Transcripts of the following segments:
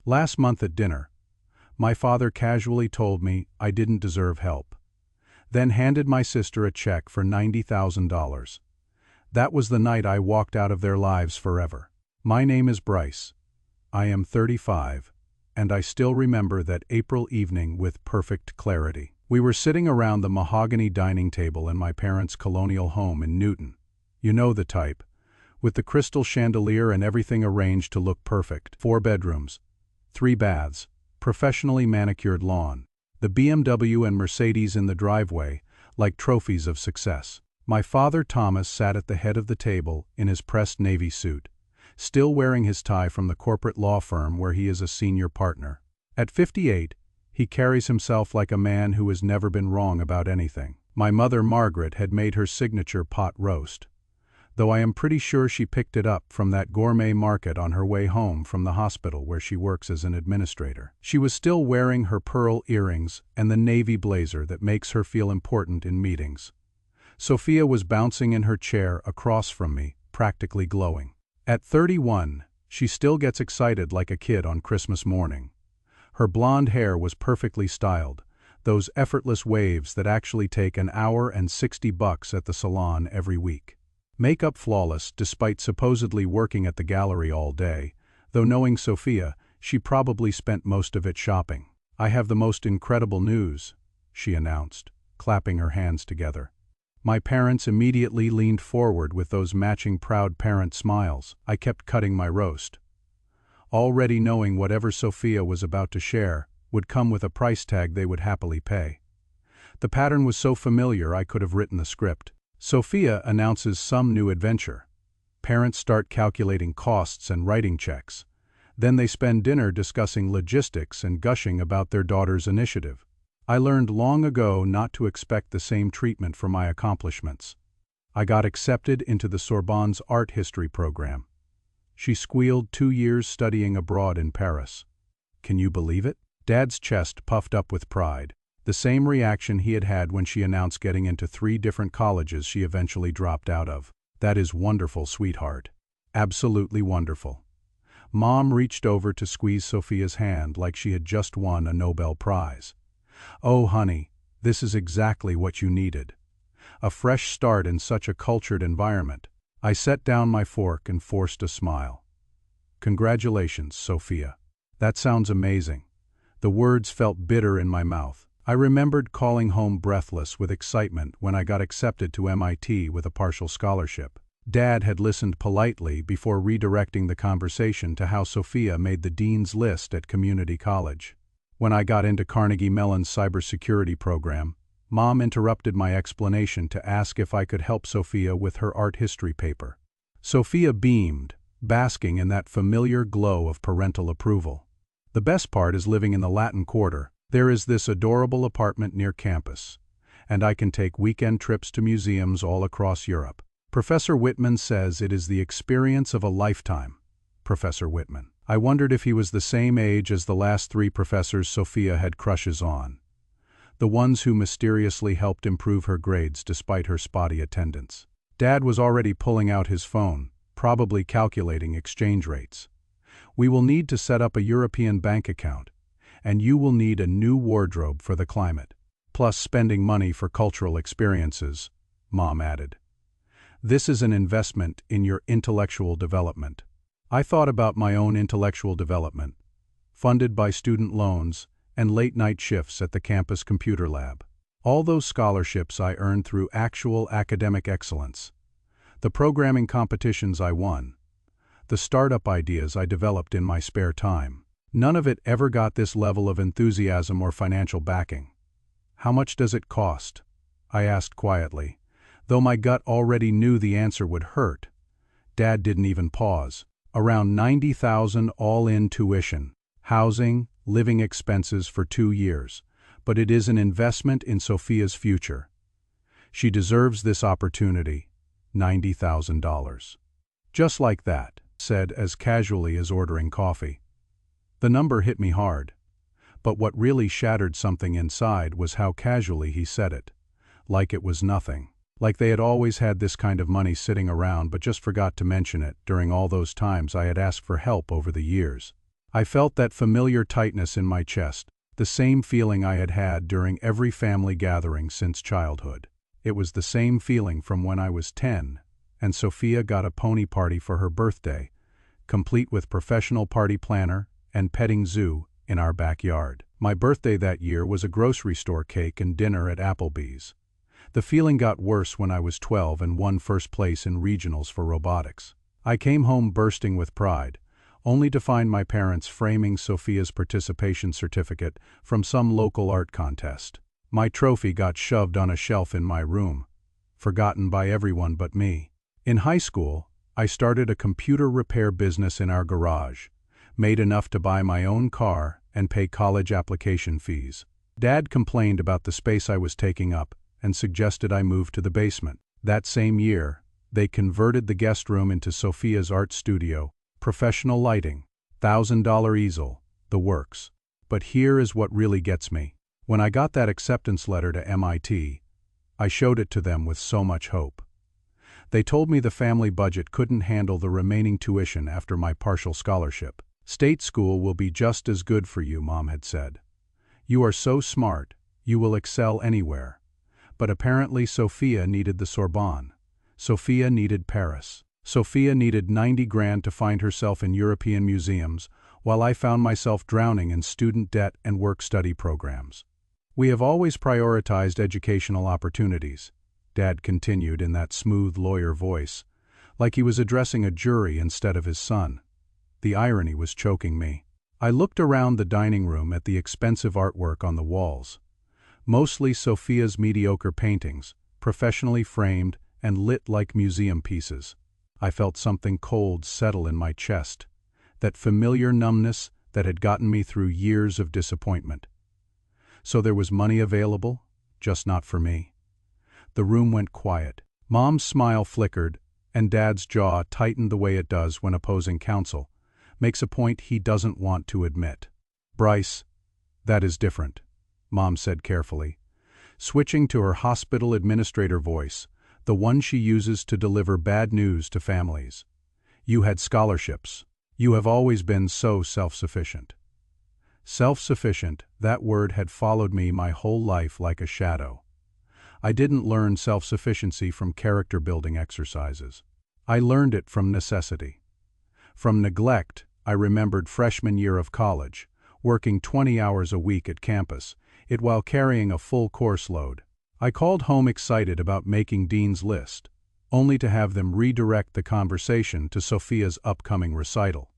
Last month at dinner, my father casually told me I didn't deserve help, then handed my sister a check for $90,000. That was the night I walked out of their lives forever. My name is Bryce. I am 35, and I still remember that April evening with perfect clarity. We were sitting around the mahogany dining table in my parents' colonial home in Newton. You know the type, with the crystal chandelier and everything arranged to look perfect. 4 bedrooms, 3 baths, professionally manicured lawn, the BMW and Mercedes in the driveway, like trophies of success. My father Thomas sat at the head of the table in his pressed navy suit, still wearing his tie from the corporate law firm where he is a senior partner. At 58, he carries himself like a man who has never been wrong about anything. My mother Margaret had made her signature pot roast, though I am pretty sure she picked it up from that gourmet market on her way home from the hospital where she works as an administrator. She was still wearing her pearl earrings and the navy blazer that makes her feel important in meetings. Sophia was bouncing in her chair across from me, practically glowing. At 31, she still gets excited like a kid on Christmas morning. Her blonde hair was perfectly styled, those effortless waves that actually take an hour and $60 at the salon every week. Makeup flawless despite supposedly working at the gallery all day, though knowing Sophia, she probably spent most of it shopping. "I have the most incredible news," she announced, clapping her hands together. My parents immediately leaned forward with those matching proud parent smiles. I kept cutting my roast, already knowing whatever Sophia was about to share would come with a price tag they would happily pay. The pattern was so familiar I could have written the script. Sophia announces some new adventure. Parents start calculating costs and writing checks. Then they spend dinner discussing logistics and gushing about their daughter's initiative. I learned long ago not to expect the same treatment for my accomplishments. I got accepted into the Sorbonne's art history program. She squealed 2 years studying abroad in Paris. Can you believe it? Dad's chest puffed up with pride, the same reaction he had had when she announced getting into 3 different colleges she eventually dropped out of. That is wonderful, sweetheart. Absolutely wonderful. Mom reached over to squeeze Sophia's hand like she had just won a Nobel Prize. Oh, honey, this is exactly what you needed. A fresh start in such a cultured environment. I set down my fork and forced a smile. Congratulations, Sophia. That sounds amazing. The words felt bitter in my mouth. I remembered calling home breathless with excitement when I got accepted to MIT with a partial scholarship. Dad had listened politely before redirecting the conversation to how Sophia made the dean's list at community college. When I got into Carnegie Mellon's cybersecurity program, Mom interrupted my explanation to ask if I could help Sophia with her art history paper. Sophia beamed, basking in that familiar glow of parental approval. The best part is living in the Latin Quarter. There is this adorable apartment near campus, and I can take weekend trips to museums all across Europe. Professor Whitman says it is the experience of a lifetime. Professor Whitman. I wondered if he was the same age as the last 3 professors Sophia had crushes on. The ones who mysteriously helped improve her grades despite her spotty attendance. Dad was already pulling out his phone, probably calculating exchange rates. We will need to set up a European bank account, and you will need a new wardrobe for the climate, plus spending money for cultural experiences, Mom added. This is an investment in your intellectual development. I thought about my own intellectual development, funded by student loans and late-night shifts at the campus computer lab. All those scholarships I earned through actual academic excellence, the programming competitions I won, the startup ideas I developed in my spare time. None of it ever got this level of enthusiasm or financial backing. How much does it cost? I asked quietly, though my gut already knew the answer would hurt. Dad didn't even pause. Around $90,000 all-in tuition, housing, living expenses for 2 years, but it is an investment in Sophia's future. She deserves this opportunity, $90,000. Just like that, said as casually as ordering coffee. The number hit me hard, but what really shattered something inside was how casually he said it, like it was nothing. Like they had always had this kind of money sitting around but just forgot to mention it during all those times I had asked for help over the years. I felt that familiar tightness in my chest, the same feeling I had had during every family gathering since childhood. It was the same feeling from when I was 10, and Sophia got a pony party for her birthday, complete with professional party planner and petting zoo in our backyard. My birthday that year was a grocery store cake and dinner at Applebee's. The feeling got worse when I was 12 and won first place in regionals for robotics. I came home bursting with pride, only to find my parents framing Sophia's participation certificate from some local art contest. My trophy got shoved on a shelf in my room, forgotten by everyone but me. In high school, I started a computer repair business in our garage, made enough to buy my own car and pay college application fees. Dad complained about the space I was taking up and suggested I move to the basement. That same year, they converted the guest room into Sophia's art studio, professional lighting, $1,000 easel, the works. But here is what really gets me. When I got that acceptance letter to MIT, I showed it to them with so much hope. They told me the family budget couldn't handle the remaining tuition after my partial scholarship. State school will be just as good for you, Mom had said. You are so smart, you will excel anywhere. But apparently Sophia needed the Sorbonne. Sophia needed Paris. Sophia needed 90 grand to find herself in European museums, while I found myself drowning in student debt and work-study programs. We have always prioritized educational opportunities, Dad continued in that smooth lawyer voice, like he was addressing a jury instead of his son. The irony was choking me. I looked around the dining room at the expensive artwork on the walls. Mostly Sophia's mediocre paintings, professionally framed and lit like museum pieces. I felt something cold settle in my chest, that familiar numbness that had gotten me through years of disappointment. So there was money available, just not for me. The room went quiet. Mom's smile flickered, and Dad's jaw tightened the way it does when opposing counsel makes a point he doesn't want to admit. Bryce, that is different, Mom said carefully, switching to her hospital administrator voice, the one she uses to deliver bad news to families. You had scholarships. You have always been so self-sufficient. Self-sufficient, that word had followed me my whole life like a shadow. I didn't learn self-sufficiency from character-building exercises. I learned it from necessity. From neglect, I remembered freshman year of college, working 20 hours a week at campus, it while carrying a full course load. I called home excited about making Dean's List, only to have them redirect the conversation to Sophia's upcoming recital.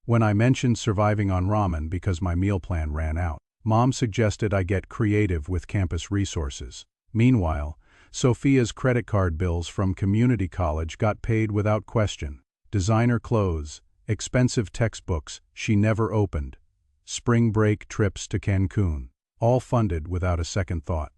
When I mentioned surviving on ramen because my meal plan ran out, Mom suggested I get creative with campus resources. Meanwhile, Sophia's credit card bills from community college got paid without question. Designer clothes, expensive textbooks she never opened, spring break trips to Cancun, all funded without a second thought.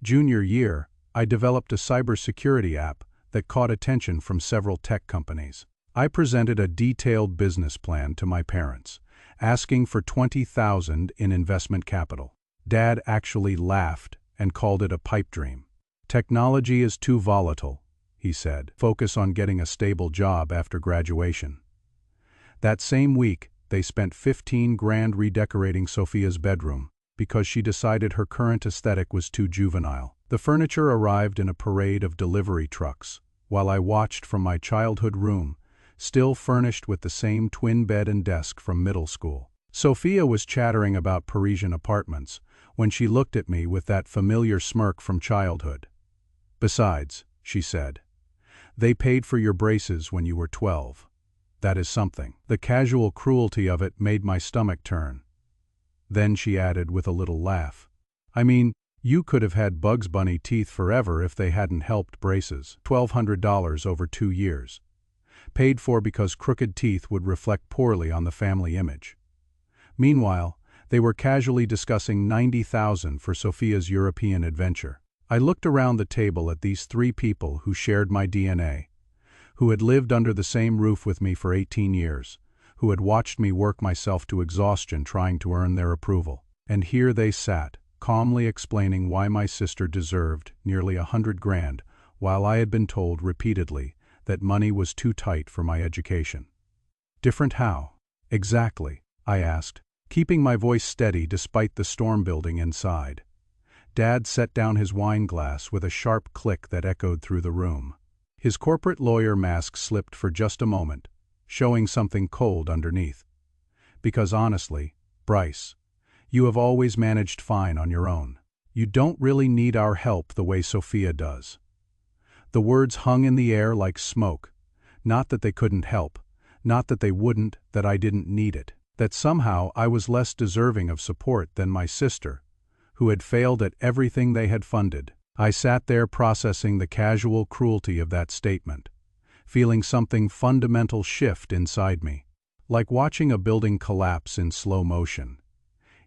Junior year, I developed a cybersecurity app that caught attention from several tech companies. I presented a detailed business plan to my parents, asking for $20,000 in investment capital. Dad actually laughed and called it a pipe dream. Technology is too volatile, he said. Focus on getting a stable job after graduation. That same week, they spent 15 grand redecorating Sophia's bedroom because she decided her current aesthetic was too juvenile. The furniture arrived in a parade of delivery trucks, while I watched from my childhood room, still furnished with the same twin bed and desk from middle school. Sophia was chattering about Parisian apartments when she looked at me with that familiar smirk from childhood. Besides, she said, they paid for your braces when you were 12. That is something. The casual cruelty of it made my stomach turn. Then she added with a little laugh, I mean, you could have had Bugs Bunny teeth forever if they hadn't helped braces. $1,200 over 2 years. Paid for because crooked teeth would reflect poorly on the family image. Meanwhile, they were casually discussing $90,000 for Sophia's European adventure. I looked around the table at these 3 people who shared my DNA, who had lived under the same roof with me for 18 years, who had watched me work myself to exhaustion trying to earn their approval. And here they sat, calmly explaining why my sister deserved nearly 100 grand, while I had been told repeatedly that money was too tight for my education. Different how? Exactly, I asked, keeping my voice steady despite the storm building inside. Dad set down his wine glass with a sharp click that echoed through the room. His corporate lawyer mask slipped for just a moment, showing something cold underneath. Because honestly, Bryce, you have always managed fine on your own. You don't really need our help the way Sophia does. The words hung in the air like smoke. Not that they couldn't help, not that they wouldn't, that I didn't need it. That somehow I was less deserving of support than my sister, who had failed at everything they had funded. I sat there processing the casual cruelty of that statement, feeling something fundamental shift inside me, like watching a building collapse in slow motion.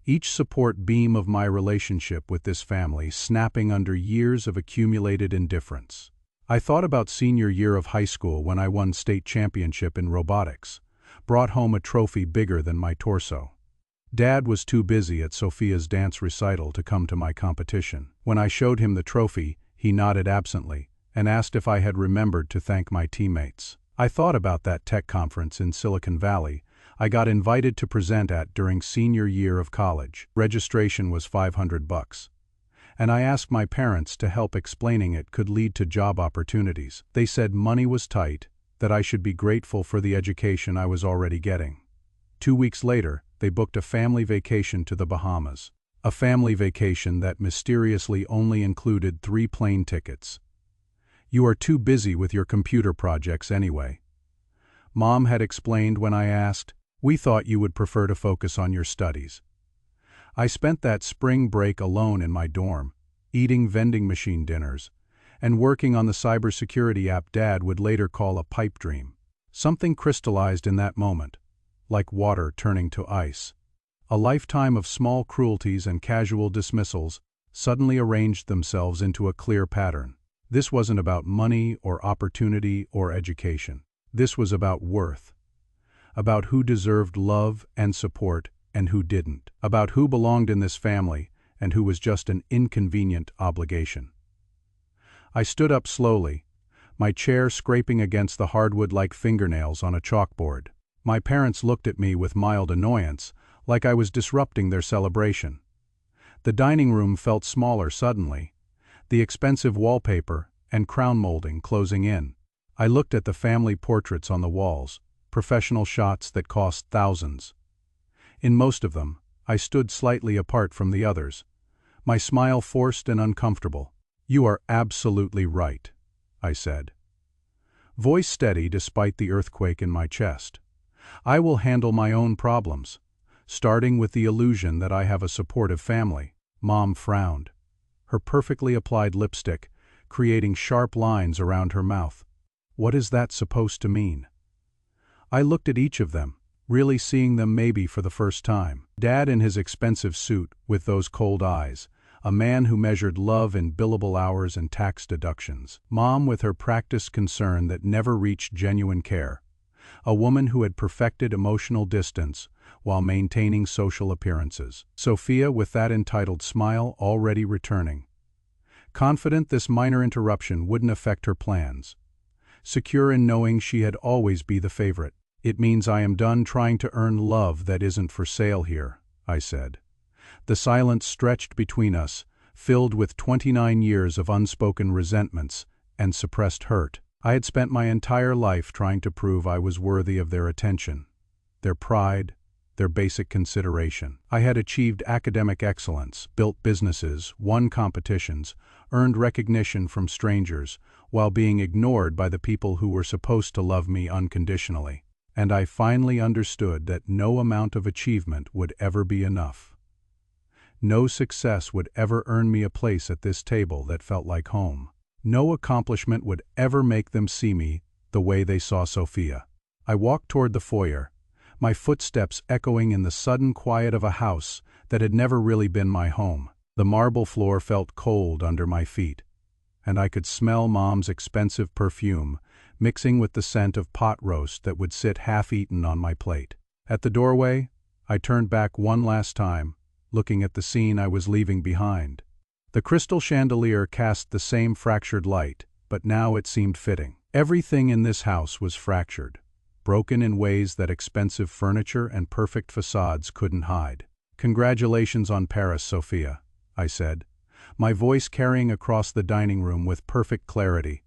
Each support beam of my relationship with this family snapping under years of accumulated indifference. I thought about senior year of high school when I won state championship in robotics, brought home a trophy bigger than my torso. Dad was too busy at Sophia's dance recital to come to my competition. When I showed him the trophy, he nodded absently and asked if I had remembered to thank my teammates. I thought about that tech conference in Silicon Valley I got invited to present at during senior year of college. Registration was $500. And I asked my parents to help explaining it could lead to job opportunities. They said money was tight, that I should be grateful for the education I was already getting. 2 weeks later, they booked a family vacation to the Bahamas. A family vacation that mysteriously only included 3 plane tickets. You are too busy with your computer projects anyway. Mom had explained when I asked, we thought you would prefer to focus on your studies. I spent that spring break alone in my dorm, eating vending machine dinners, and working on the cybersecurity app Dad would later call a pipe dream. Something crystallized in that moment, like water turning to ice. A lifetime of small cruelties and casual dismissals suddenly arranged themselves into a clear pattern. This wasn't about money or opportunity or education. This was about worth. About who deserved love and support and who didn't. About who belonged in this family and who was just an inconvenient obligation. I stood up slowly, my chair scraping against the hardwood like fingernails on a chalkboard. My parents looked at me with mild annoyance, like I was disrupting their celebration. The dining room felt smaller suddenly, the expensive wallpaper and crown molding closing in. I looked at the family portraits on the walls, professional shots that cost thousands. In most of them, I stood slightly apart from the others, my smile forced and uncomfortable. You are absolutely right, I said. Voice steady despite the earthquake in my chest. I will handle my own problems, starting with the illusion that I have a supportive family. Mom frowned, her perfectly applied lipstick creating sharp lines around her mouth. What is that supposed to mean? I looked at each of them, really seeing them maybe for the first time. Dad in his expensive suit with those cold eyes, a man who measured love in billable hours and tax deductions. Mom with her practiced concern that never reached genuine care. A woman who had perfected emotional distance while maintaining social appearances. Sophia with that entitled smile already returning. Confident this minor interruption wouldn't affect her plans. Secure in knowing she had always be the favorite. It means I am done trying to earn love that isn't for sale here, I said. The silence stretched between us, filled with 29 years of unspoken resentments and suppressed hurt. I had spent my entire life trying to prove I was worthy of their attention, their pride, their basic consideration. I had achieved academic excellence, built businesses, won competitions, earned recognition from strangers, while being ignored by the people who were supposed to love me unconditionally. And I finally understood that no amount of achievement would ever be enough. No success would ever earn me a place at this table that felt like home. No accomplishment would ever make them see me the way they saw Sophia. I walked toward the foyer, my footsteps echoing in the sudden quiet of a house that had never really been my home. The marble floor felt cold under my feet, and I could smell Mom's expensive perfume mixing with the scent of pot roast that would sit half-eaten on my plate. At the doorway, I turned back one last time, looking at the scene I was leaving behind. The crystal chandelier cast the same fractured light, but now it seemed fitting. Everything in this house was fractured. broken in ways that expensive furniture and perfect facades couldn't hide. "Congratulations on Paris, Sophia," I said, my voice carrying across the dining room with perfect clarity.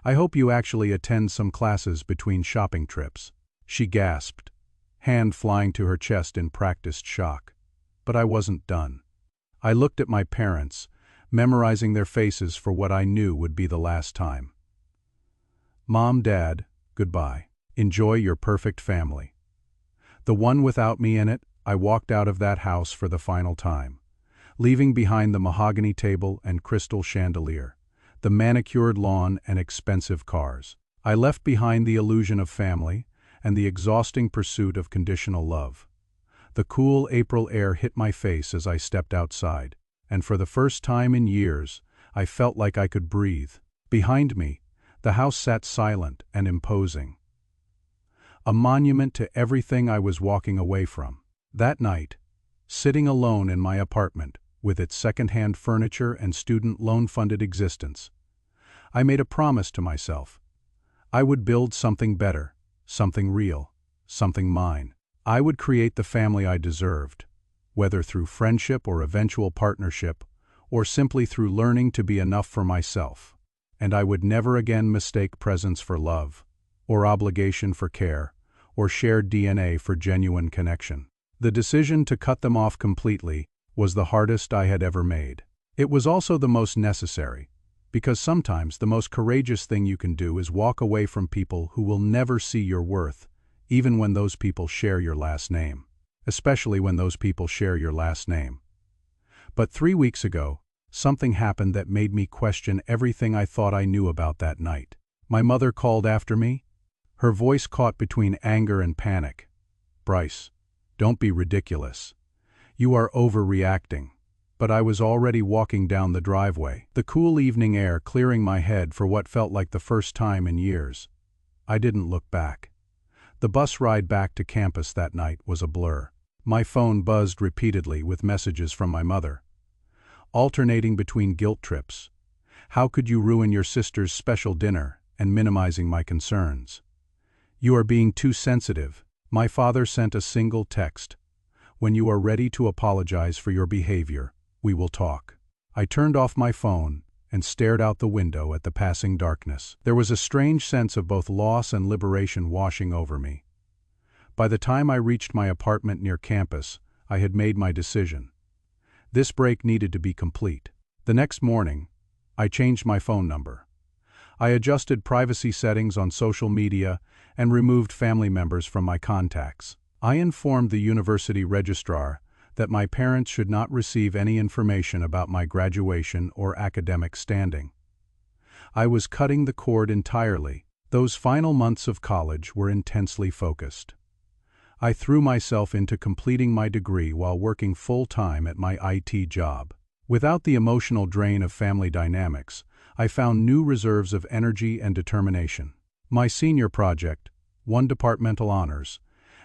"I hope you actually attend some classes between shopping trips." She gasped, hand flying to her chest in practiced shock. But I wasn't done. I looked at my parents, memorizing their faces for what I knew would be the last time. "Mom, Dad, goodbye. Enjoy your perfect family." The one without me in it, I walked out of that house for the final time, leaving behind the mahogany table and crystal chandelier, the manicured lawn and expensive cars. I left behind the illusion of family and the exhausting pursuit of conditional love. The cool April air hit my face as I stepped outside, and for the first time in years, I felt like I could breathe. Behind me, the house sat silent and imposing, a monument to everything I was walking away from. That night, sitting alone in my apartment, with its second-hand furniture and student loan-funded existence, I made a promise to myself. I would build something better, something real, something mine. I would create the family I deserved, whether through friendship or eventual partnership, or simply through learning to be enough for myself. And I would never again mistake presence for love, or obligation for care, or shared DNA for genuine connection. The decision to cut them off completely was the hardest I had ever made. It was also the most necessary, because sometimes the most courageous thing you can do is walk away from people who will never see your worth, even when those people share your last name. Especially when those people share your last name. But 3 weeks ago, something happened that made me question everything I thought I knew about that night. My mother called after me, her voice caught between anger and panic. "Bryce, don't be ridiculous. You are overreacting." But I was already walking down the driveway, the cool evening air clearing my head for what felt like the first time in years. I didn't look back. The bus ride back to campus that night was a blur. My phone buzzed repeatedly with messages from my mother, alternating between guilt trips. "How could you ruin your sister's special dinner?" and minimizing my concerns. "You are being too sensitive." My father sent a single text. "When you are ready to apologize for your behavior, we will talk." I turned off my phone and stared out the window at the passing darkness. There was a strange sense of both loss and liberation washing over me. By the time I reached my apartment near campus, I had made my decision. This break needed to be complete. The next morning, I changed my phone number. I adjusted privacy settings on social media and removed family members from my contacts. I informed the university registrar that my parents should not receive any information about my graduation or academic standing. I was cutting the cord entirely. Those final months of college were intensely focused. I threw myself into completing my degree while working full-time at my IT job. Without the emotional drain of family dynamics, I found new reserves of energy and determination. My senior project won departmental honors,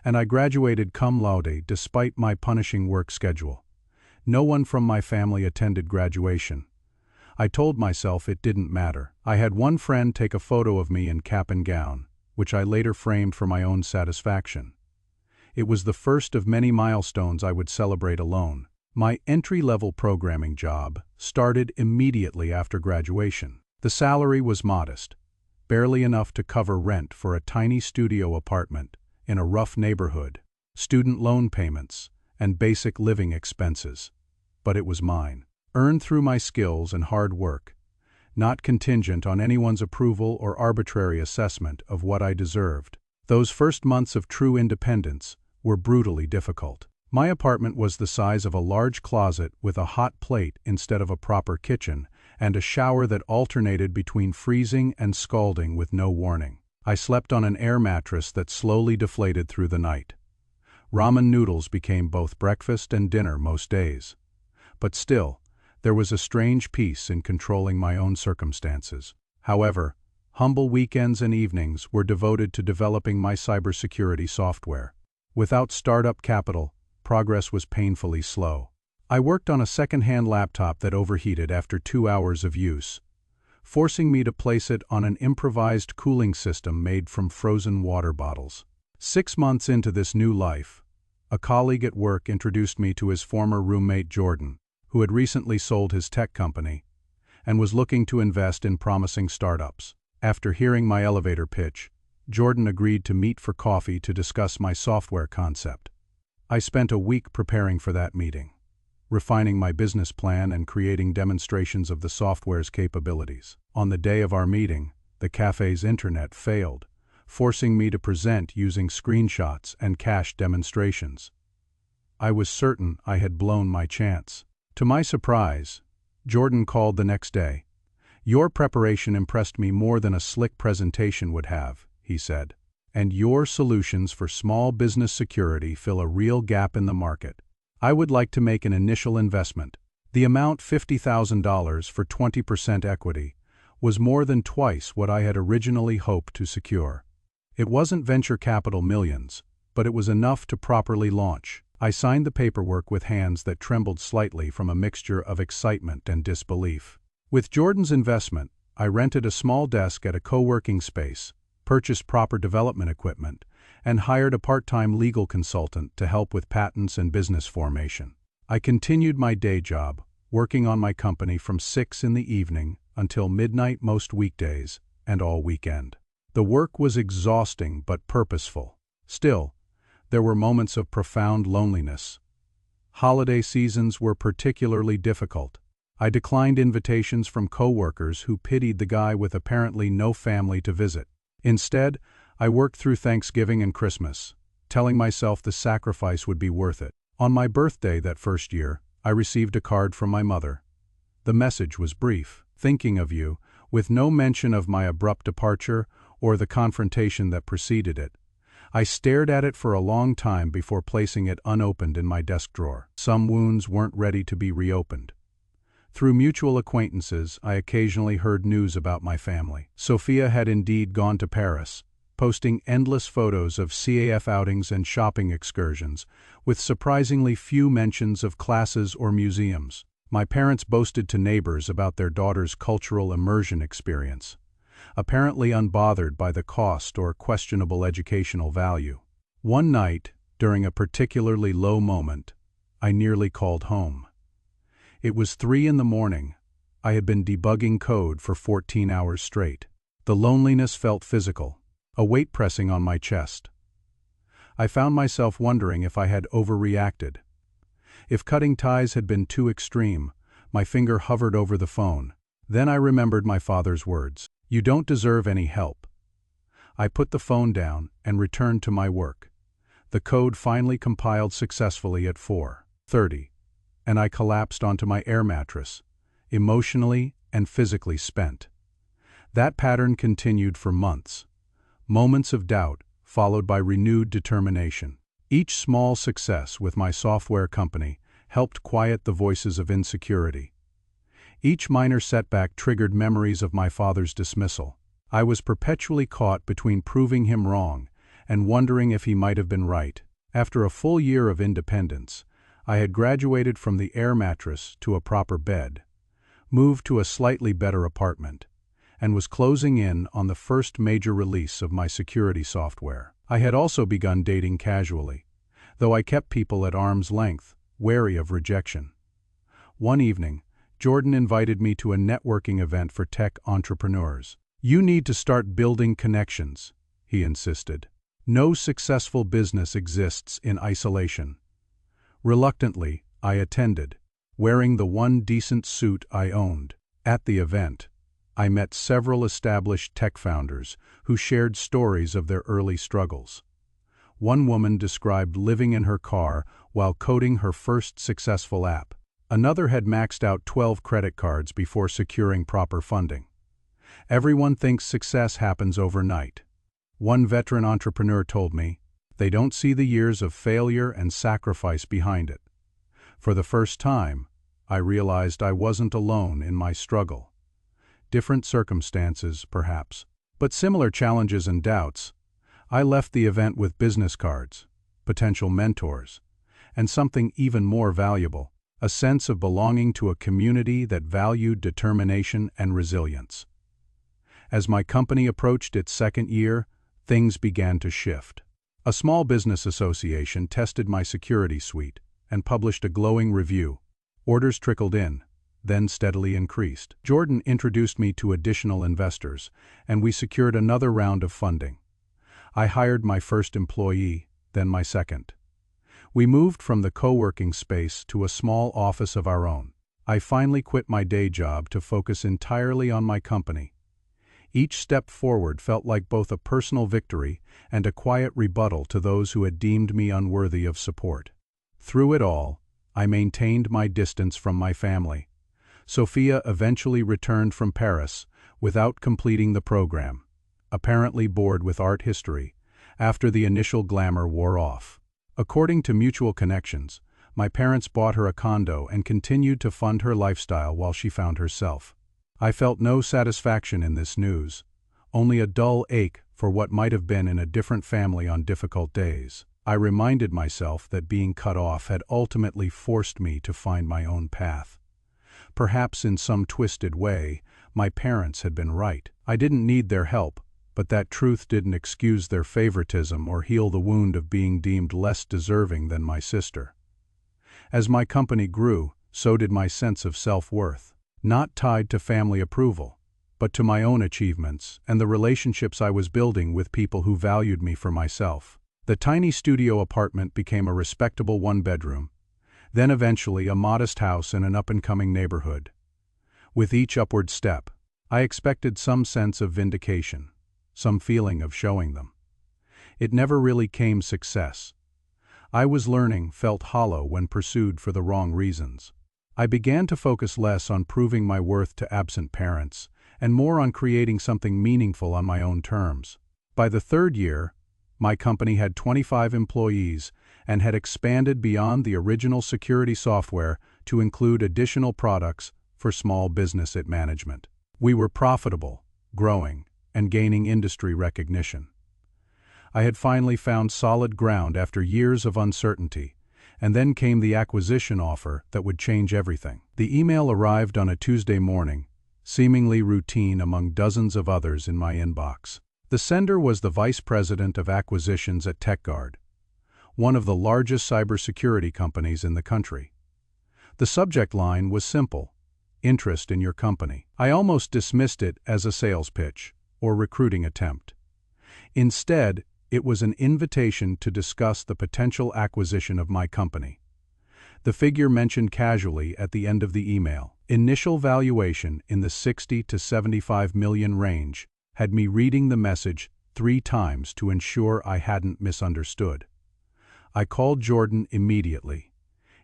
and I graduated cum laude despite my punishing work schedule. No one from my family attended graduation. I told myself it didn't matter. I had one friend take a photo of me in cap and gown, which I later framed for my own satisfaction. It was the first of many milestones I would celebrate alone. My entry-level programming job started immediately after graduation. The salary was modest, barely enough to cover rent for a tiny studio apartment in a rough neighborhood, student loan payments, and basic living expenses. But it was mine, earned through my skills and hard work, not contingent on anyone's approval or arbitrary assessment of what I deserved. Those first months of true independence were brutally difficult. My apartment was the size of a large closet with a hot plate instead of a proper kitchen, and a shower that alternated between freezing and scalding with no warning. I slept on an air mattress that slowly deflated through the night. Ramen noodles became both breakfast and dinner most days. But still, there was a strange peace in controlling my own circumstances. However, humble weekends and evenings were devoted to developing my cybersecurity software. Without startup capital, progress was painfully slow. I worked on a second-hand laptop that overheated after 2 hours of use, forcing me to place it on an improvised cooling system made from frozen water bottles. 6 months into this new life, a colleague at work introduced me to his former roommate Jordan, who had recently sold his tech company and was looking to invest in promising startups. After hearing my elevator pitch, Jordan agreed to meet for coffee to discuss my software concept. I spent a week preparing for that meeting, refining my business plan and creating demonstrations of the software's capabilities. On the day of our meeting, the cafe's internet failed, forcing me to present using screenshots and cached demonstrations. I was certain I had blown my chance. To my surprise, Jordan called the next day. "Your preparation impressed me more than a slick presentation would have," he said. "And your solutions for small business security fill a real gap in the market. I would like to make an initial investment." The amount, $50,000 for 20% equity, was more than twice what I had originally hoped to secure. It wasn't venture capital millions, but it was enough to properly launch. I signed the paperwork with hands that trembled slightly from a mixture of excitement and disbelief. With Jordan's investment, I rented a small desk at a co-working space, purchased proper development equipment, and hired a part-time legal consultant to help with patents and business formation. I continued my day job, working on my company from 6 in the evening until midnight most weekdays and all weekend. The work was exhausting but purposeful. Still, there were moments of profound loneliness. Holiday seasons were particularly difficult. I declined invitations from co-workers who pitied the guy with apparently no family to visit. Instead, I worked through Thanksgiving and Christmas, telling myself the sacrifice would be worth it. On my birthday that first year, I received a card from my mother. The message was brief: "Thinking of you," with no mention of my abrupt departure or the confrontation that preceded it. I stared at it for a long time before placing it unopened in my desk drawer. Some wounds weren't ready to be reopened. Through mutual acquaintances, I occasionally heard news about my family. Sophia had indeed gone to Paris, posting endless photos of CAF outings and shopping excursions, with surprisingly few mentions of classes or museums. My parents boasted to neighbors about their daughter's cultural immersion experience, apparently unbothered by the cost or questionable educational value. One night, during a particularly low moment, I nearly called home. It was 3 in the morning. I had been debugging code for 14 hours straight. The loneliness felt physical, a weight pressing on my chest. I found myself wondering if I had overreacted. If cutting ties had been too extreme, my finger hovered over the phone. Then I remembered my father's words: "You don't deserve any help." I put the phone down and returned to my work. The code finally compiled successfully at 4:30. And I collapsed onto my air mattress, emotionally and physically spent. That pattern continued for months. Moments of doubt, followed by renewed determination. Each small success with my software company helped quiet the voices of insecurity. Each minor setback triggered memories of my father's dismissal. I was perpetually caught between proving him wrong and wondering if he might have been right. After a full year of independence, I had graduated from the air mattress to a proper bed, moved to a slightly better apartment, and was closing in on the first major release of my security software. I had also begun dating casually, though I kept people at arm's length, wary of rejection. One evening, Jordan invited me to a networking event for tech entrepreneurs. "You need to start building connections," he insisted. "No successful business exists in isolation." Reluctantly, I attended, wearing the one decent suit I owned. At the event, I met several established tech founders who shared stories of their early struggles. One woman described living in her car while coding her first successful app. Another had maxed out 12 credit cards before securing proper funding. "Everyone thinks success happens overnight," one veteran entrepreneur told me. "They don't see the years of failure and sacrifice behind it." For the first time, I realized I wasn't alone in my struggle. Different circumstances, perhaps, but similar challenges and doubts. I left the event with business cards, potential mentors, and something even more valuable: a sense of belonging to a community that valued determination and resilience. As my company approached its second year, things began to shift. A small business association tested my security suite and published a glowing review. Orders trickled in, then steadily increased. Jordan introduced me to additional investors, and we secured another round of funding. I hired my first employee, then my second. We moved from the co-working space to a small office of our own. I finally quit my day job to focus entirely on my company. Each step forward felt like both a personal victory and a quiet rebuttal to those who had deemed me unworthy of support. Through it all, I maintained my distance from my family. Sophia eventually returned from Paris without completing the program, apparently bored with art history, after the initial glamour wore off. According to mutual connections, my parents bought her a condo and continued to fund her lifestyle while she found herself. I felt no satisfaction in this news, only a dull ache for what might have been in a different family on difficult days. I reminded myself that being cut off had ultimately forced me to find my own path. Perhaps in some twisted way, my parents had been right. I didn't need their help, but that truth didn't excuse their favoritism or heal the wound of being deemed less deserving than my sister. As my company grew, so did my sense of self-worth. Not tied to family approval, but to my own achievements and the relationships I was building with people who valued me for myself. The tiny studio apartment became a respectable one-bedroom, then eventually a modest house in an up-and-coming neighborhood. With each upward step, I expected some sense of vindication, some feeling of showing them. It never really came success. I was learning felt hollow when pursued for the wrong reasons. I began to focus less on proving my worth to absent parents and more on creating something meaningful on my own terms. By the third year, my company had 25 employees and had expanded beyond the original security software to include additional products for small business management. We were profitable, growing, and gaining industry recognition. I had finally found solid ground after years of uncertainty, and then came the acquisition offer that would change everything. The email arrived on a Tuesday morning, seemingly routine among dozens of others in my inbox. The sender was the vice president of acquisitions at TechGuard, one of the largest cybersecurity companies in the country. The subject line was simple: interest in your company. I almost dismissed it as a sales pitch or recruiting attempt. Instead, it was an invitation to discuss the potential acquisition of my company. The figure mentioned casually at the end of the email, initial valuation in the 60 to 75 million range, had me reading the message 3 times to ensure I hadn't misunderstood. I called Jordan immediately.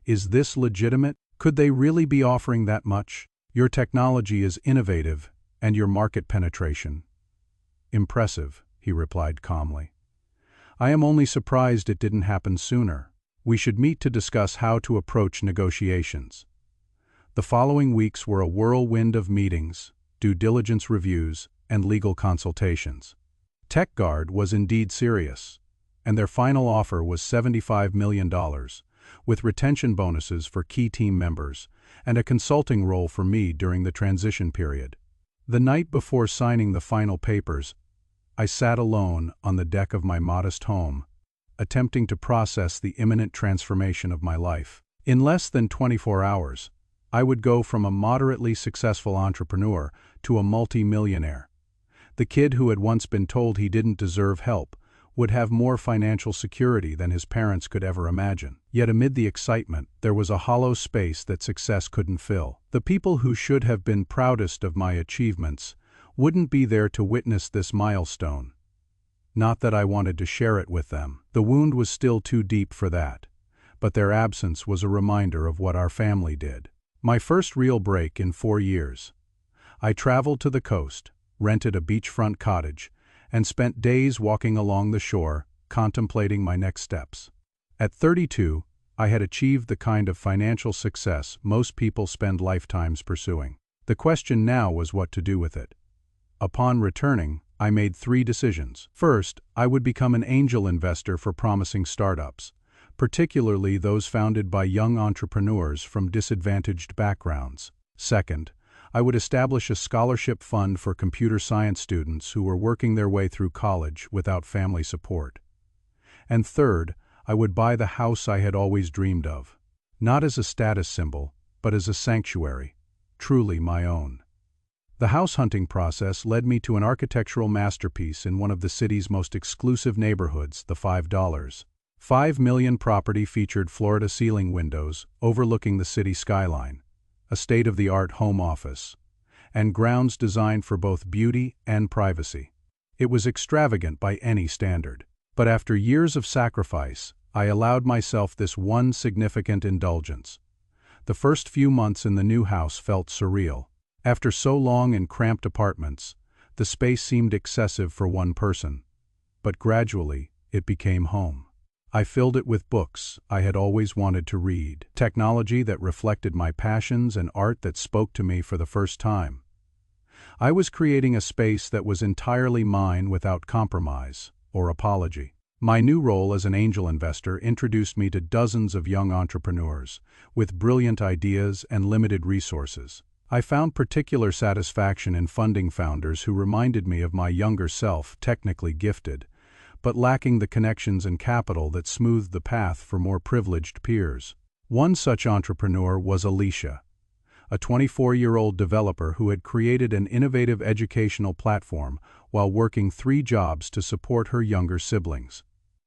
Is this legitimate? Could they really be offering that much? Your technology is innovative, and your market penetration impressive, he replied calmly. I am only surprised it didn't happen sooner. We should meet to discuss how to approach negotiations. The following weeks were a whirlwind of meetings, due diligence reviews, and legal consultations. TechGuard was indeed serious, and their final offer was $75 million, with retention bonuses for key team members, and a consulting role for me during the transition period. The night before signing the final papers, I sat alone on the deck of my modest home, attempting to process the imminent transformation of my life. In less than 24 hours, I would go from a moderately successful entrepreneur to a multi-millionaire. The kid who had once been told he didn't deserve help would have more financial security than his parents could ever imagine. Yet amid the excitement, there was a hollow space that success couldn't fill. The people who should have been proudest of my achievements wouldn't be there to witness this milestone. Not that I wanted to share it with them. The wound was still too deep for that, but their absence was a reminder of what our family did. My first real break in 4 years. I traveled to the coast, rented a beachfront cottage, and spent days walking along the shore, contemplating my next steps. At 32, I had achieved the kind of financial success most people spend lifetimes pursuing. The question now was what to do with it. Upon returning, I made 3 decisions. First, I would become an angel investor for promising startups, particularly those founded by young entrepreneurs from disadvantaged backgrounds. Second, I would establish a scholarship fund for computer science students who were working their way through college without family support. And third, I would buy the house I had always dreamed of. Not as a status symbol, but as a sanctuary, truly my own. The house hunting process led me to an architectural masterpiece in one of the city's most exclusive neighborhoods, the $5 million property featured Florida ceiling windows overlooking the city skyline, a state-of-the-art home office, and grounds designed for both beauty and privacy. It was extravagant by any standard. But after years of sacrifice, I allowed myself this one significant indulgence. The first few months in the new house felt surreal. After so long in cramped apartments, the space seemed excessive for one person. But gradually, it became home. I filled it with books I had always wanted to read, technology that reflected my passions, and art that spoke to me for the first time. I was creating a space that was entirely mine without compromise or apology. My new role as an angel investor introduced me to dozens of young entrepreneurs with brilliant ideas and limited resources. I found particular satisfaction in funding founders who reminded me of my younger self, technically gifted, but lacking the connections and capital that smoothed the path for more privileged peers. One such entrepreneur was Alicia, a 24-year-old developer who had created an innovative educational platform while working 3 jobs to support her younger siblings.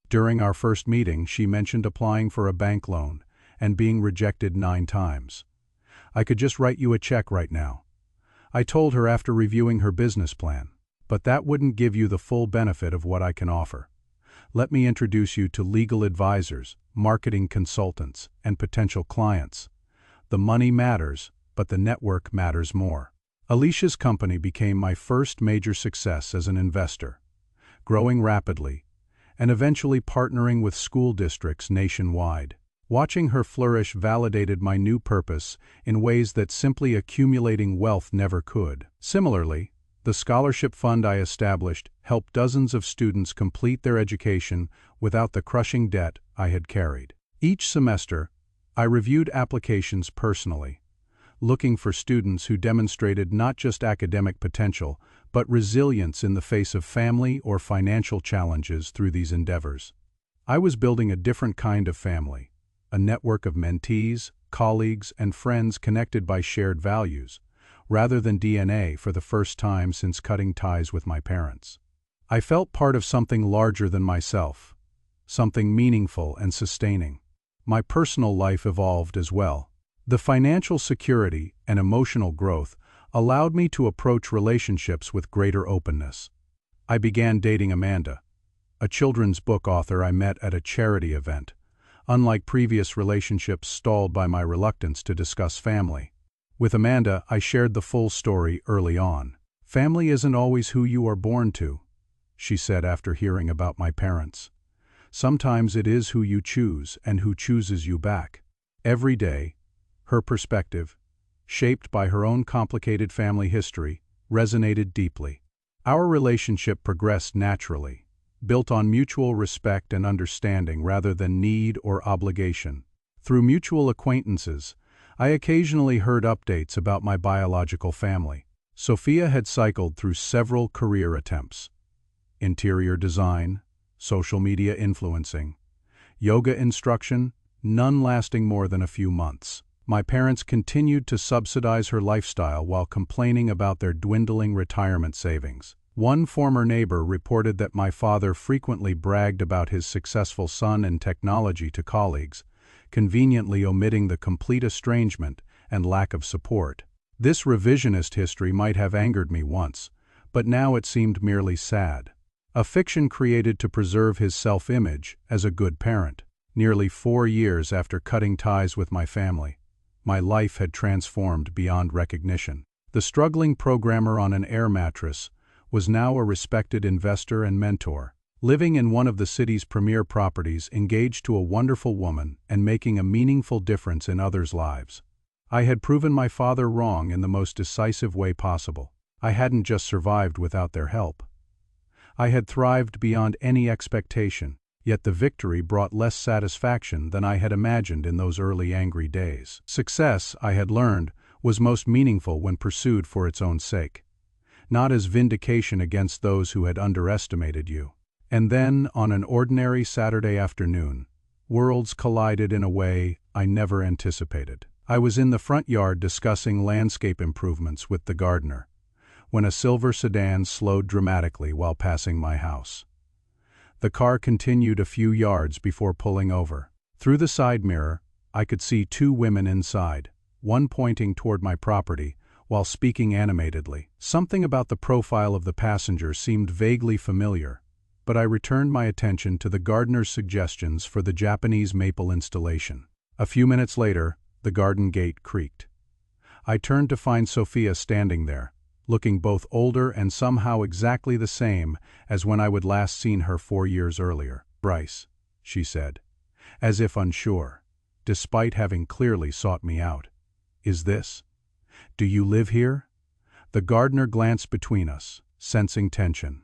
During our first meeting, she mentioned applying for a bank loan and being rejected 9 times. "I could just write you a check right now," I told her after reviewing her business plan. "But that wouldn't give you the full benefit of what I can offer. Let me introduce you to legal advisors, marketing consultants, and potential clients. The money matters, but the network matters more." Alicia's company became my first major success as an investor, growing rapidly, and eventually partnering with school districts nationwide. Watching her flourish validated my new purpose in ways that simply accumulating wealth never could. Similarly, the scholarship fund I established helped dozens of students complete their education without the crushing debt I had carried. Each semester, I reviewed applications personally, looking for students who demonstrated not just academic potential, but resilience in the face of family or financial challenges through these endeavors. I was building a different kind of family, a network of mentees, colleagues, and friends connected by shared values, rather than DNA for the first time since cutting ties with my parents. I felt part of something larger than myself, something meaningful and sustaining. My personal life evolved as well. The financial security and emotional growth allowed me to approach relationships with greater openness. I began dating Amanda, a children's book author I met at a charity event, unlike previous relationships stalled by my reluctance to discuss family. With Amanda, I shared the full story early on. "Family isn't always who you are born to," she said after hearing about my parents. "Sometimes it is who you choose and who chooses you back." Every day, her perspective, shaped by her own complicated family history, resonated deeply. Our relationship progressed naturally, built on mutual respect and understanding rather than need or obligation. Through mutual acquaintances, I occasionally heard updates about my biological family. Sophia had cycled through several career attempts: interior design, social media influencing, yoga instruction, none lasting more than a few months. My parents continued to subsidize her lifestyle while complaining about their dwindling retirement savings. One former neighbor reported that my father frequently bragged about his successful son in technology to colleagues, conveniently omitting the complete estrangement and lack of support. This revisionist history might have angered me once, but now it seemed merely sad. A fiction created to preserve his self-image as a good parent. Nearly 4 years after cutting ties with my family, my life had transformed beyond recognition. The struggling programmer on an air mattress was now a respected investor and mentor, living in one of the city's premier properties, engaged to a wonderful woman and making a meaningful difference in others' lives. I had proven my father wrong in the most decisive way possible. I hadn't just survived without their help. I had thrived beyond any expectation, yet the victory brought less satisfaction than I had imagined in those early angry days. Success, I had learned, was most meaningful when pursued for its own sake, not as vindication against those who had underestimated you. And then, on an ordinary Saturday afternoon, worlds collided in a way I never anticipated. I was in the front yard discussing landscape improvements with the gardener, when a silver sedan slowed dramatically while passing my house. The car continued a few yards before pulling over. Through the side mirror, I could see two women inside, one pointing toward my property, while speaking animatedly. Something about the profile of the passenger seemed vaguely familiar, but I returned my attention to the gardener's suggestions for the Japanese maple installation. A few minutes later, the garden gate creaked. I turned to find Sophia standing there, looking both older and somehow exactly the same as when I would last seen her 4 years earlier. "Bryce," she said, as if unsure, despite having clearly sought me out. Do you live here?" The gardener glanced between us, sensing tension.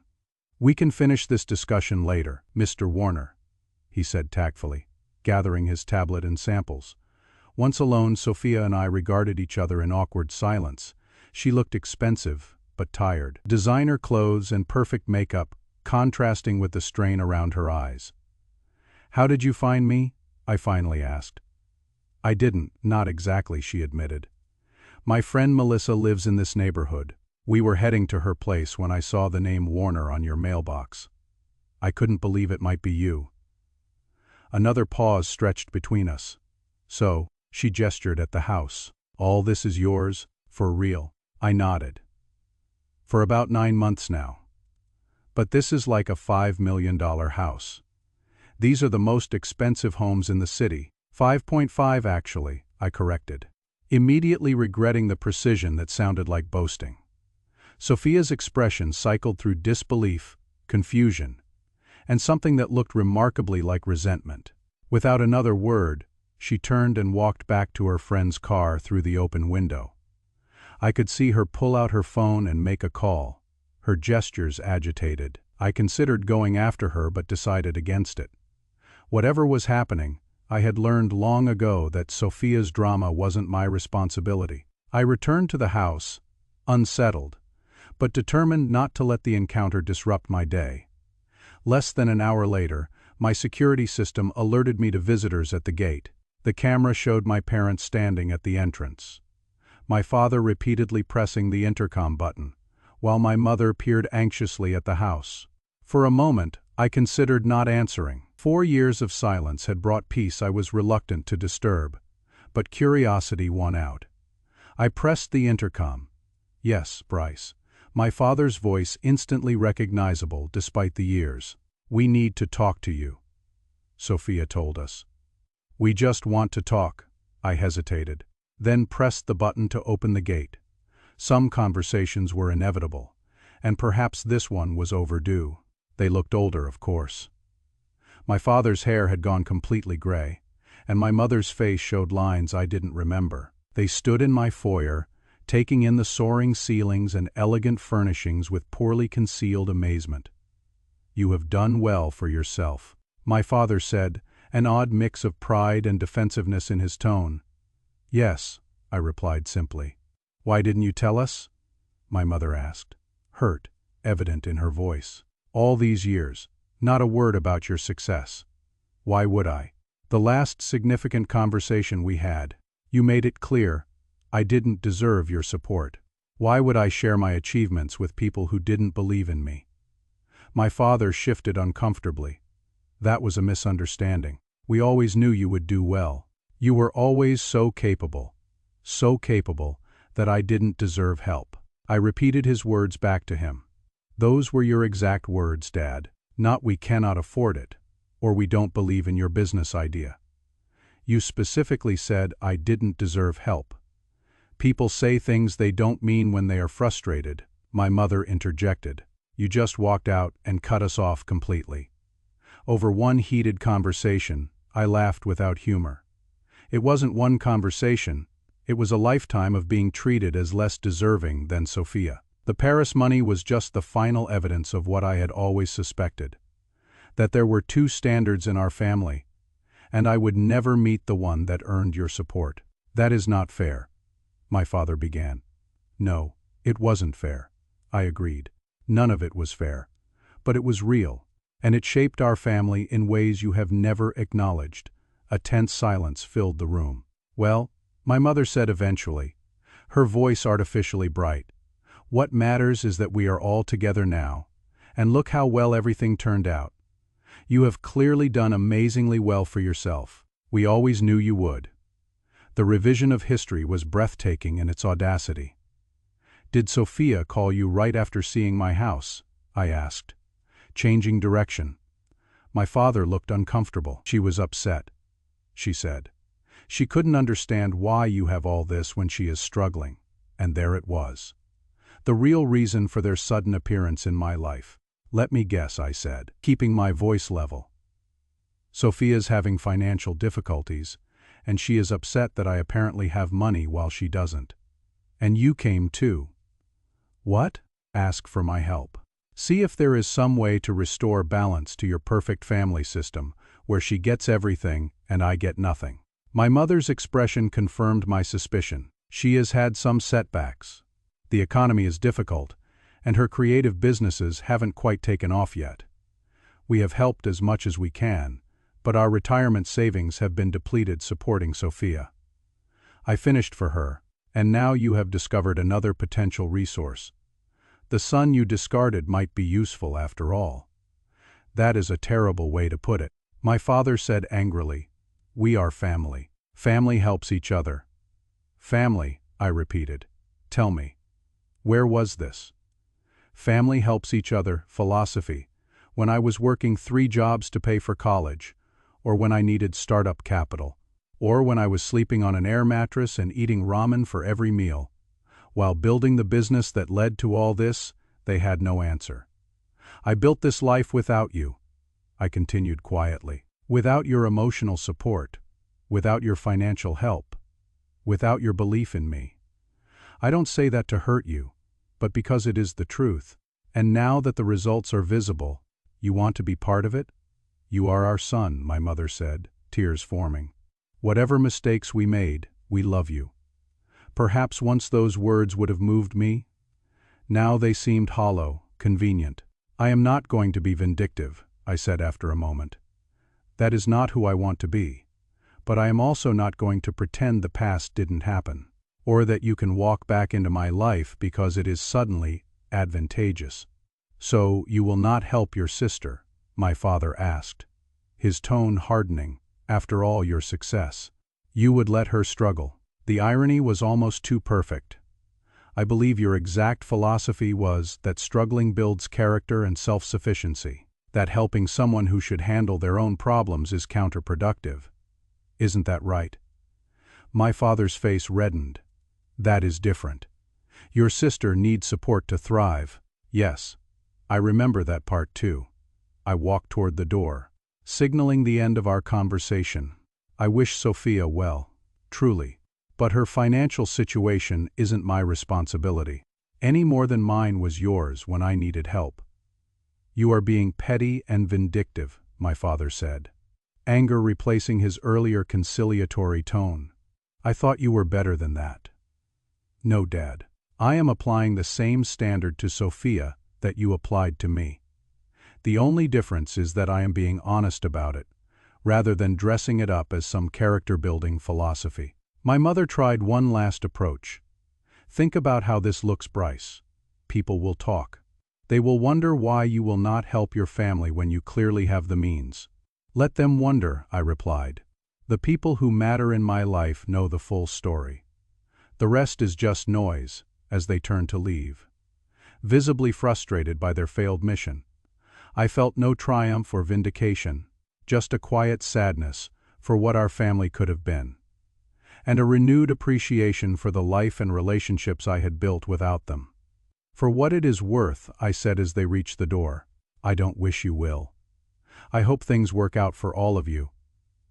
"We can finish this discussion later, Mr. Warner," he said tactfully, gathering his tablet and samples. Once alone, Sophia and I regarded each other in awkward silence. She looked expensive, but tired. Designer clothes and perfect makeup, contrasting with the strain around her eyes. "How did you find me?" I finally asked. "I didn't, not exactly," she admitted. "My friend Melissa lives in this neighborhood. We were heading to her place when I saw the name Warner on your mailbox. I couldn't believe it might be you." Another pause stretched between us. "So," she gestured at the house, "all this is yours, for real?" I nodded. "For about 9 months now. But this is like a $5 million house. These are the most expensive homes in the city. 5.5 actually," I corrected, immediately regretting the precision that sounded like boasting. Sophia's expression cycled through disbelief, confusion, and something that looked remarkably like resentment. Without another word, she turned and walked back to her friend's car through the open window. I could see her pull out her phone and make a call, her gestures agitated. I considered going after her but decided against it. Whatever was happening, I had learned long ago that Sophia's drama wasn't my responsibility. I returned to the house, unsettled, but determined not to let the encounter disrupt my day. Less than an hour later, my security system alerted me to visitors at the gate. The camera showed my parents standing at the entrance, my father repeatedly pressing the intercom button, while my mother peered anxiously at the house. For a moment, I considered not answering. 4 years of silence had brought peace I was reluctant to disturb, but curiosity won out. I pressed the intercom. "Yes, Bryce." My father's voice instantly recognizable despite the years. "We need to talk to you," Sophia told us. "We just want to talk," I hesitated, then pressed the button to open the gate. Some conversations were inevitable, and perhaps this one was overdue. They looked older, of course. My father's hair had gone completely gray, and my mother's face showed lines I didn't remember. They stood in my foyer, taking in the soaring ceilings and elegant furnishings with poorly concealed amazement. "You have done well for yourself," my father said, an odd mix of pride and defensiveness in his tone. "Yes," I replied simply. "Why didn't you tell us?" my mother asked, hurt, evident in her voice. "All these years, not a word about your success. Why would I? The last significant conversation we had, you made it clear I didn't deserve your support. Why would I share my achievements with people who didn't believe in me?" My father shifted uncomfortably. "That was a misunderstanding. We always knew you would do well. You were always so capable that I didn't deserve help." I repeated his words back to him. "Those were your exact words, Dad. Not we cannot afford it, or we don't believe in your business idea. You specifically said I didn't deserve help." "People say things they don't mean when they are frustrated," my mother interjected. "You just walked out and cut us off completely." Over one heated conversation, I laughed without humor. It wasn't one conversation, it was a lifetime of being treated as less deserving than Sophia. The Paris money was just the final evidence of what I had always suspected, that there were two standards in our family, and I would never meet the one that earned your support. "That is not fair," my father began. No, it wasn't fair, I agreed. None of it was fair. But it was real, and it shaped our family in ways you have never acknowledged. A tense silence filled the room. Well, my mother said eventually, her voice artificially bright, what matters is that we are all together now, and look how well everything turned out. You have clearly done amazingly well for yourself. We always knew you would. The revision of history was breathtaking in its audacity. Did Sophia call you right after seeing my house? I asked, changing direction. My father looked uncomfortable. She was upset, she said. She couldn't understand why you have all this when she is struggling, and there it was. The real reason for their sudden appearance in my life. Let me guess, I said, keeping my voice level. Sophia's having financial difficulties, and she is upset that I apparently have money while she doesn't. And you came too. What? Ask for my help. See if there is some way to restore balance to your perfect family system, where she gets everything and I get nothing. My mother's expression confirmed my suspicion. She has had some setbacks. The economy is difficult, and her creative businesses haven't quite taken off yet. We have helped as much as we can, but our retirement savings have been depleted supporting Sophia. I finished for her, and now you have discovered another potential resource. The son you discarded might be useful after all. That is a terrible way to put it. My father said angrily, we are family. Family helps each other. Family, I repeated. Tell me, where was this? Family helps each other, philosophy, when I was working 3 jobs to pay for college, or when I needed startup capital, or when I was sleeping on an air mattress and eating ramen for every meal. While building the business that led to all this, they had no answer. I built this life without you, I continued quietly, without your emotional support, without your financial help, without your belief in me. I don't say that to hurt you, but because it is the truth. And now that the results are visible, you want to be part of it? You are our son, my mother said, tears forming. Whatever mistakes we made, we love you. Perhaps once those words would have moved me. Now they seemed hollow, convenient. I am not going to be vindictive, I said after a moment. That is not who I want to be. But I am also not going to pretend the past didn't happen, or that you can walk back into my life because it is suddenly advantageous. So you will not help your sister? My father asked, his tone hardening. After all your success, you would let her struggle. The irony was almost too perfect. I believe your exact philosophy was that struggling builds character and self-sufficiency, that helping someone who should handle their own problems is counterproductive. Isn't that right? My father's face reddened. That is different. Your sister needs support to thrive. Yes, I remember that part too. I walked toward the door, signaling the end of our conversation. I wish Sophia well, truly. But her financial situation isn't my responsibility, any more than mine was yours when I needed help. You are being petty and vindictive, my father said, anger replacing his earlier conciliatory tone. I thought you were better than that. No, Dad. I am applying the same standard to Sophia that you applied to me. The only difference is that I am being honest about it, rather than dressing it up as some character-building philosophy. My mother tried one last approach. Think about how this looks, Bryce. People will talk. They will wonder why you will not help your family when you clearly have the means. Let them wonder, I replied. The people who matter in my life know the full story. The rest is just noise, as they turn to leave. Visibly frustrated by their failed mission, I felt no triumph or vindication, just a quiet sadness for what our family could have been, and a renewed appreciation for the life and relationships I had built without them. For what it is worth, I said as they reached the door, I don't wish you will. I hope things work out for all of you,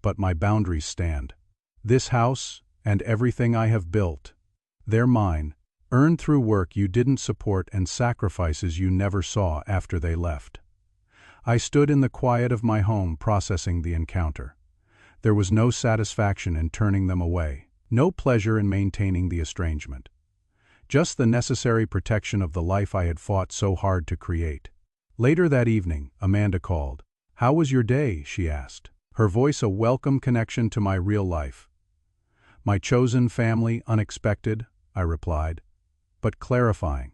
but my boundaries stand. This house, and everything I have built, they're mine, earned through work you didn't support and sacrifices you never saw after they left. I stood in the quiet of my home processing the encounter. There was no satisfaction in turning them away, No pleasure in maintaining the estrangement. Just the necessary protection of the life I had fought so hard to create. Later that evening, Amanda called. "How was your day?" she asked. Her voice a welcome connection to my real life. "My chosen family, unexpected," I replied, but clarifying.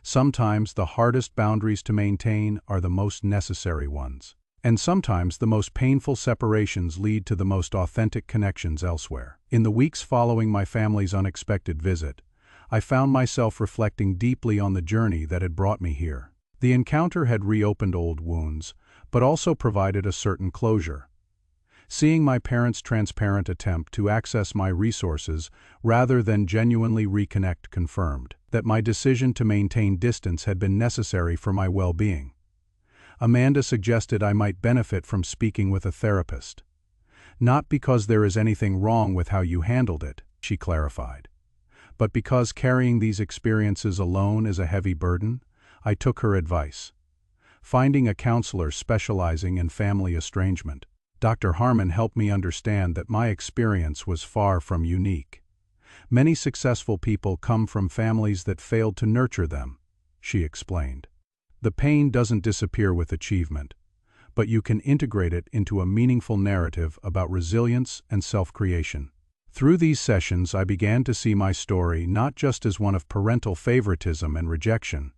Sometimes the hardest boundaries to maintain are the most necessary ones. And sometimes the most painful separations lead to the most authentic connections elsewhere. In the weeks following my family's unexpected visit, I found myself reflecting deeply on the journey that had brought me here. The encounter had reopened old wounds, but also provided a certain closure. Seeing my parents' transparent attempt to access my resources rather than genuinely reconnect confirmed that my decision to maintain distance had been necessary for my well-being. Amanda suggested I might benefit from speaking with a therapist. "Not because there is anything wrong with how you handled it," she clarified, "but because carrying these experiences alone is a heavy burden." I took her advice. Finding a counselor specializing in family estrangement, Dr. Harmon helped me understand that my experience was far from unique. Many successful people come from families that failed to nurture them, she explained. The pain doesn't disappear with achievement, but you can integrate it into a meaningful narrative about resilience and self-creation. Through these sessions, I began to see my story not just as one of parental favoritism and rejection,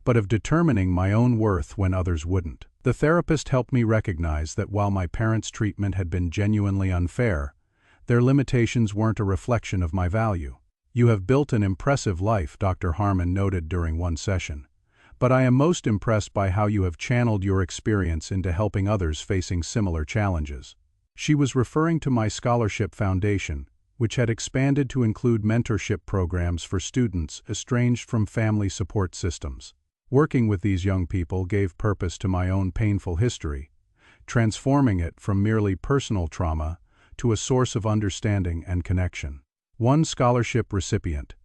but of determining my own worth when others wouldn't. The therapist helped me recognize that while my parents' treatment had been genuinely unfair, their limitations weren't a reflection of my value. "You have built an impressive life," Dr. Harmon noted during one session. "But I am most impressed by how you have channeled your experience into helping others facing similar challenges." She was referring to my scholarship foundation, which had expanded to include mentorship programs for students estranged from family support systems. Working with these young people gave purpose to my own painful history, transforming it from merely personal trauma to a source of understanding and connection. One scholarship recipient,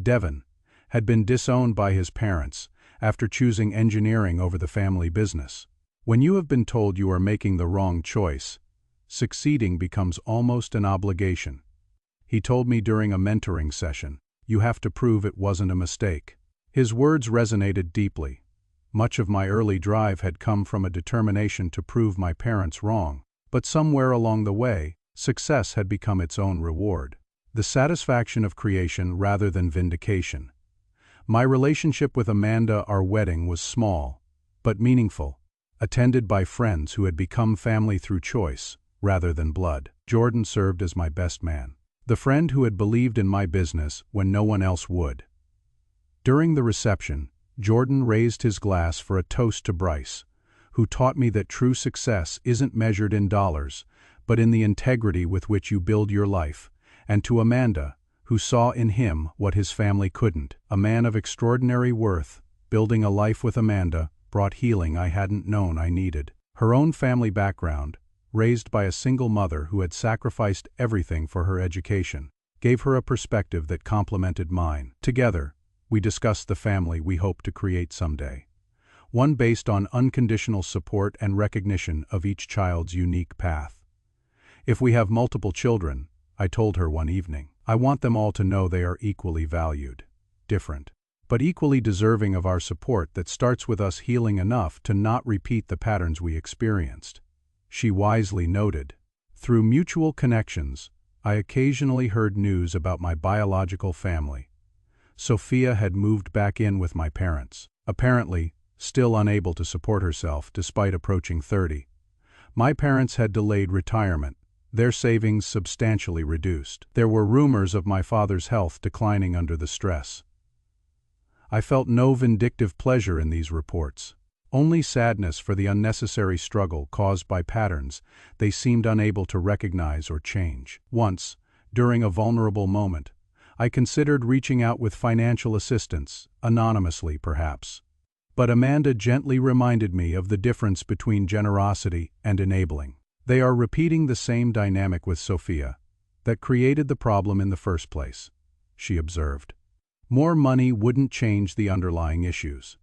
Devin, had been disowned by his parents after choosing engineering over the family business. When you have been told you are making the wrong choice, succeeding becomes almost an obligation. He told me during a mentoring session, "You have to prove it wasn't a mistake." His words resonated deeply. Much of my early drive had come from a determination to prove my parents wrong, but somewhere along the way, success had become its own reward. The satisfaction of creation rather than vindication. My relationship with Amanda, our wedding, was small, but meaningful, attended by friends who had become family through choice, rather than blood. Jordan served as my best man, the friend who had believed in my business when no one else would. During the reception, Jordan raised his glass for a toast to Bryce, who taught me that true success isn't measured in dollars, but in the integrity with which you build your life, and to Amanda, who saw in him what his family couldn't. A man of extraordinary worth, building a life with Amanda, brought healing I hadn't known I needed. Her own family background, raised by a single mother who had sacrificed everything for her education, gave her a perspective that complemented mine. Together, we discussed the family we hope to create someday. One based on unconditional support and recognition of each child's unique path. "If we have multiple children," I told her one evening, "I want them all to know they are equally valued, different, but equally deserving of our support that starts with us healing enough to not repeat the patterns we experienced." She wisely noted, "Through mutual connections, I occasionally heard news about my biological family. Sophia had moved back in with my parents, apparently still unable to support herself despite approaching 30. My parents had delayed retirement, their savings substantially reduced. There were rumors of my father's health declining under the stress." I felt no vindictive pleasure in these reports, only sadness for the unnecessary struggle caused by patterns they seemed unable to recognize or change. Once, during a vulnerable moment, I considered reaching out with financial assistance, anonymously perhaps. But Amanda gently reminded me of the difference between generosity and enabling. "They are repeating the same dynamic with Sophia that created the problem in the first place," she observed. "More money wouldn't change the underlying issues."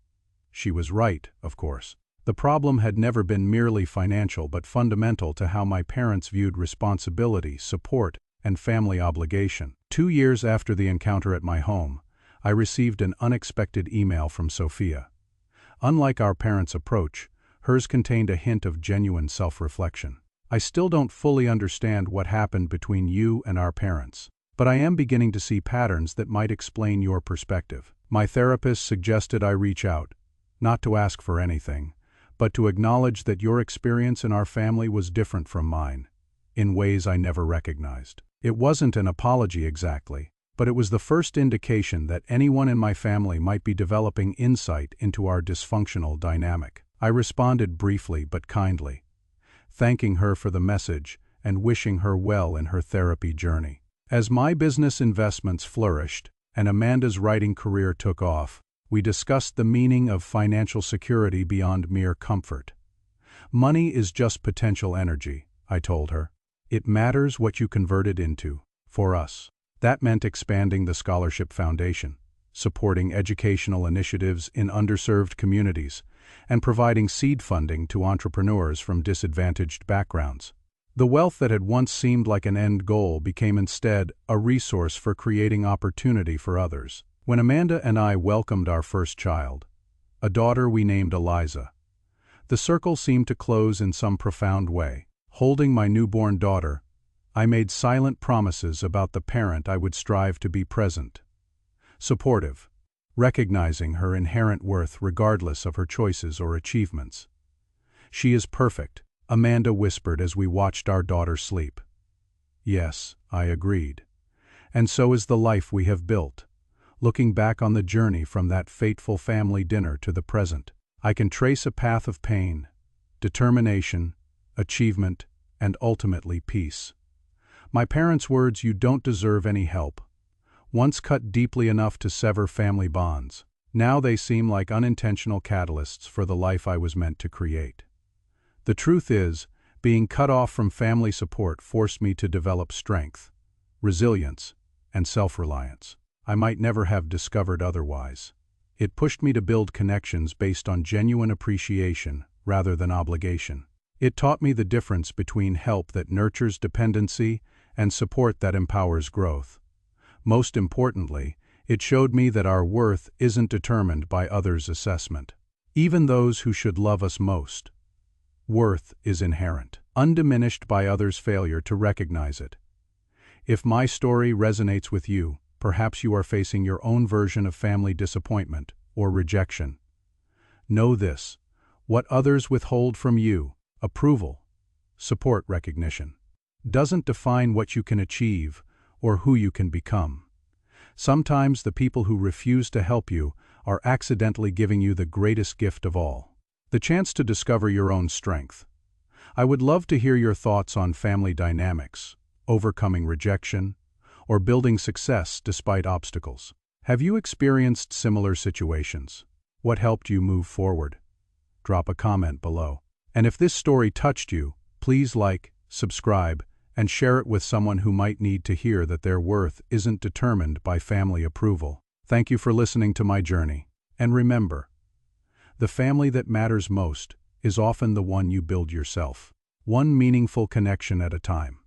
She was right, of course. The problem had never been merely financial but fundamental to how my parents viewed responsibility, support, and family obligation. 2 years after the encounter at my home, I received an unexpected email from Sophia. Unlike our parents' approach, hers contained a hint of genuine self-reflection. I still don't fully understand what happened between you and our parents, but I am beginning to see patterns that might explain your perspective. My therapist suggested I reach out, not to ask for anything, but to acknowledge that your experience in our family was different from mine, in ways I never recognized. It wasn't an apology exactly, but it was the first indication that anyone in my family might be developing insight into our dysfunctional dynamic. I responded briefly but kindly, thanking her for the message and wishing her well in her therapy journey. As my business investments flourished and Amanda's writing career took off, we discussed the meaning of financial security beyond mere comfort. Money is just potential energy, I told her. It matters what you convert it into. For us, that meant expanding the Scholarship Foundation, supporting educational initiatives in underserved communities, and providing seed funding to entrepreneurs from disadvantaged backgrounds. The wealth that had once seemed like an end goal became instead a resource for creating opportunity for others. When Amanda and I welcomed our first child, a daughter we named Eliza, the circle seemed to close in some profound way. Holding my newborn daughter, I made silent promises about the parent I would strive to be: present, supportive, recognizing her inherent worth regardless of her choices or achievements. "She is perfect," Amanda whispered as we watched our daughter sleep. "Yes," I agreed. "And so is the life we have built." Looking back on the journey from that fateful family dinner to the present, I can trace a path of pain, determination, achievement, and ultimately peace. My parents' words, "You don't deserve any help," once cut deeply enough to sever family bonds. Now they seem like unintentional catalysts for the life I was meant to create. The truth is, being cut off from family support forced me to develop strength, resilience, and self-reliance I might never have discovered otherwise. It pushed me to build connections based on genuine appreciation rather than obligation. It taught me the difference between help that nurtures dependency and support that empowers growth. Most importantly, it showed me that our worth isn't determined by others' assessment. Even those who should love us most. Worth is inherent, undiminished by others' failure to recognize it. If my story resonates with you, perhaps you are facing your own version of family disappointment or rejection. Know this: what others withhold from you, approval, support, recognition, doesn't define what you can achieve or who you can become. Sometimes the people who refuse to help you are accidentally giving you the greatest gift of all: the chance to discover your own strength. I would love to hear your thoughts on family dynamics, overcoming rejection, or building success despite obstacles. Have you experienced similar situations? What helped you move forward? Drop a comment below. And if this story touched you, please like, subscribe, and share it with someone who might need to hear that their worth isn't determined by family approval. Thank you for listening to my journey. And remember, the family that matters most is often the one you build yourself, one meaningful connection at a time.